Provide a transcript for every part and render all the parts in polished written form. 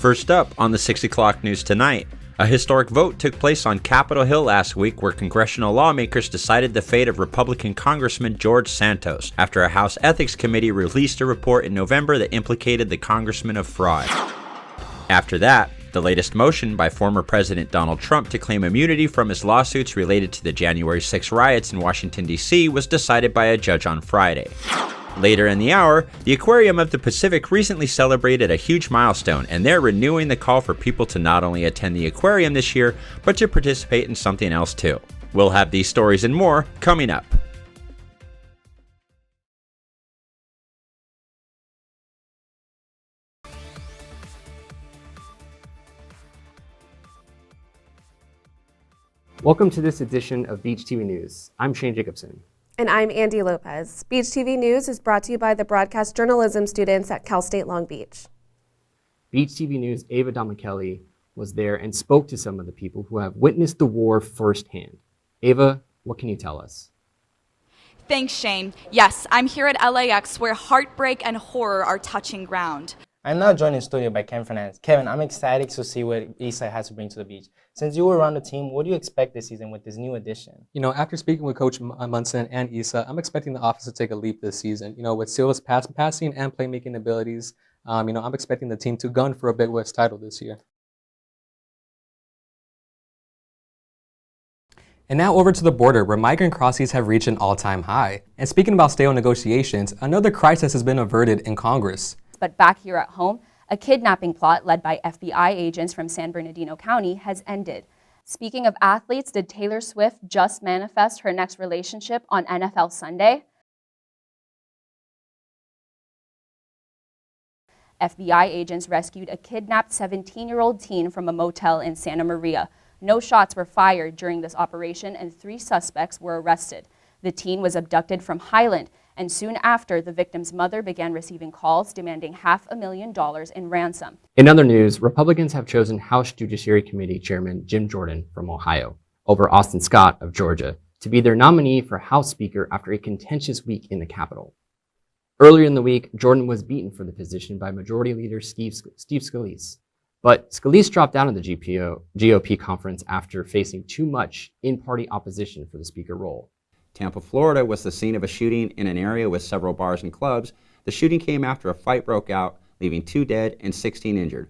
First up on the 6 o'clock news tonight, a historic vote took place on Capitol Hill last week where congressional lawmakers decided the fate of Republican Congressman George Santos after a House Ethics Committee released a report in November that implicated the congressman of fraud. After that, the latest motion by former President Donald Trump to claim immunity from his lawsuits related to the January 6 riots in Washington, D.C. was decided by a judge on Friday. Later in the hour, the Aquarium of the Pacific recently celebrated a huge milestone, and they're renewing the call for people to not only attend the aquarium this year, but to participate in something else too. We'll have these stories and more coming up. Welcome to this edition of Beach TV News. I'm Shane Jacobson. And I'm Andy Lopez. Beach TV News is brought to you by the broadcast journalism students at Cal State Long Beach. Beach TV News' Ava Domichelli was there and spoke to some of the people who have witnessed the war firsthand. Ava, what can you tell us? Thanks, Shane. Yes, I'm here at LAX where heartbreak and horror are touching ground. I'm now joined in studio by Kevin Fernandez. Kevin, I'm excited to see what Eastside has to bring to the beach. Since you were around the team, what do you expect this season with this new addition? You know, after speaking with Coach Munson and Issa, I'm expecting the offense to take a leap this season. You know, with Silva's passing and playmaking abilities, I'm expecting the team to gun for a Big West title this year. And now over to the border, where migrant crossings have reached an all-time high. And speaking about stale negotiations, another crisis has been averted in Congress. But back here at home, a kidnapping plot led by FBI agents from San Bernardino County has ended. Speaking of athletes, did Taylor Swift just manifest her next relationship on NFL Sunday? FBI agents rescued a kidnapped 17-year-old teen from a motel in Santa Maria. No shots were fired during this operation and 3 suspects were arrested. The teen was abducted from Highland, and soon after, the victim's mother began receiving calls demanding $500,000 in ransom. In other news, Republicans have chosen House Judiciary Committee Chairman Jim Jordan from Ohio over Austin Scott of Georgia to be their nominee for House Speaker after a contentious week in the Capitol. Earlier in the week, Jordan was beaten for the position by Majority Leader Steve Scalise. But Scalise dropped out of the GOP conference after facing too much in-party opposition for the Speaker role. Tampa, Florida was the scene of a shooting in an area with several bars and clubs. The shooting came after a fight broke out, leaving 2 dead and 16 injured.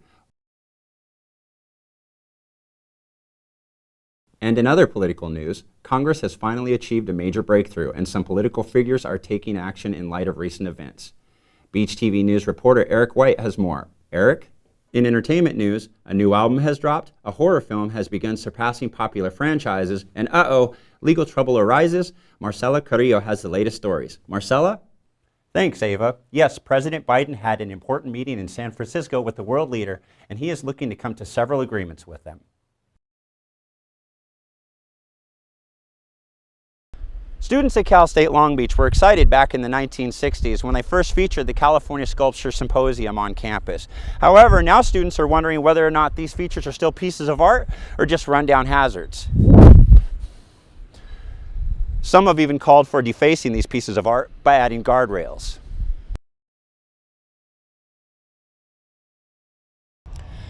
And in other political news, Congress has finally achieved a major breakthrough, and some political figures are taking action in light of recent events. Beach TV News reporter Eric White has more. Eric? In entertainment news, a new album has dropped, a horror film has begun surpassing popular franchises, and legal trouble arises. Marcela Carrillo has the latest stories. Marcela? Thanks, Ava. Yes, President Biden had an important meeting in San Francisco with the world leader, and he is looking to come to several agreements with them. Students at Cal State Long Beach were excited back in the 1960s when they first featured the California Sculpture Symposium on campus. However, now students are wondering whether or not these features are still pieces of art or just rundown hazards. Some have even called for defacing these pieces of art by adding guardrails.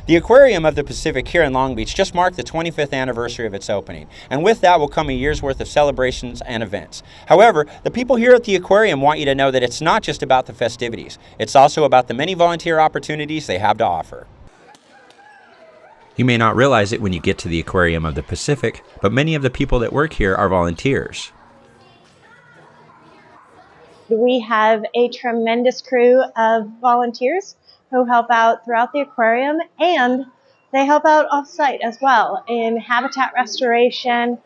The Aquarium of the Pacific here in Long Beach just marked the 25th anniversary of its opening, and with that will come a year's worth of celebrations and events. However, the people here at the aquarium want you to know that it's not just about the festivities. It's also about the many volunteer opportunities they have to offer. You may not realize it when you get to the Aquarium of the Pacific, but many of the people that work here are volunteers. We have a tremendous crew of volunteers who help out throughout the aquarium, and they help out off-site as well in habitat restoration,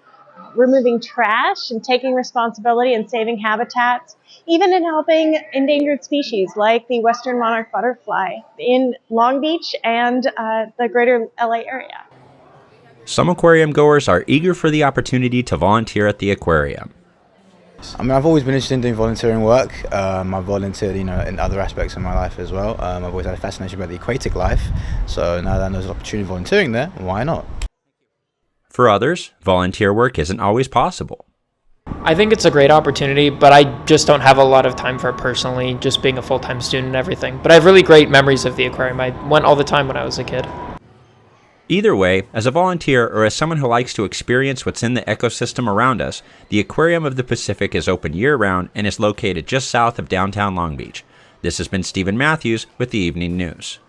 removing trash and taking responsibility and saving habitats, even in helping endangered species like the western monarch butterfly in Long Beach and the greater LA area. Some aquarium goers are eager for the opportunity to volunteer at the aquarium. I mean, I've always been interested in doing volunteering work. I've volunteered, in other aspects of my life as well. I've always had a fascination about the aquatic life. So now that there's an opportunity of volunteering there, why not? For others, volunteer work isn't always possible. I think it's a great opportunity, but I just don't have a lot of time for it personally, just being a full-time student and everything. But I have really great memories of the aquarium. I went all the time when I was a kid. Either way, as a volunteer or as someone who likes to experience what's in the ecosystem around us, the Aquarium of the Pacific is open year-round and is located just south of downtown Long Beach. This has been Stephen Matthews with the Evening News.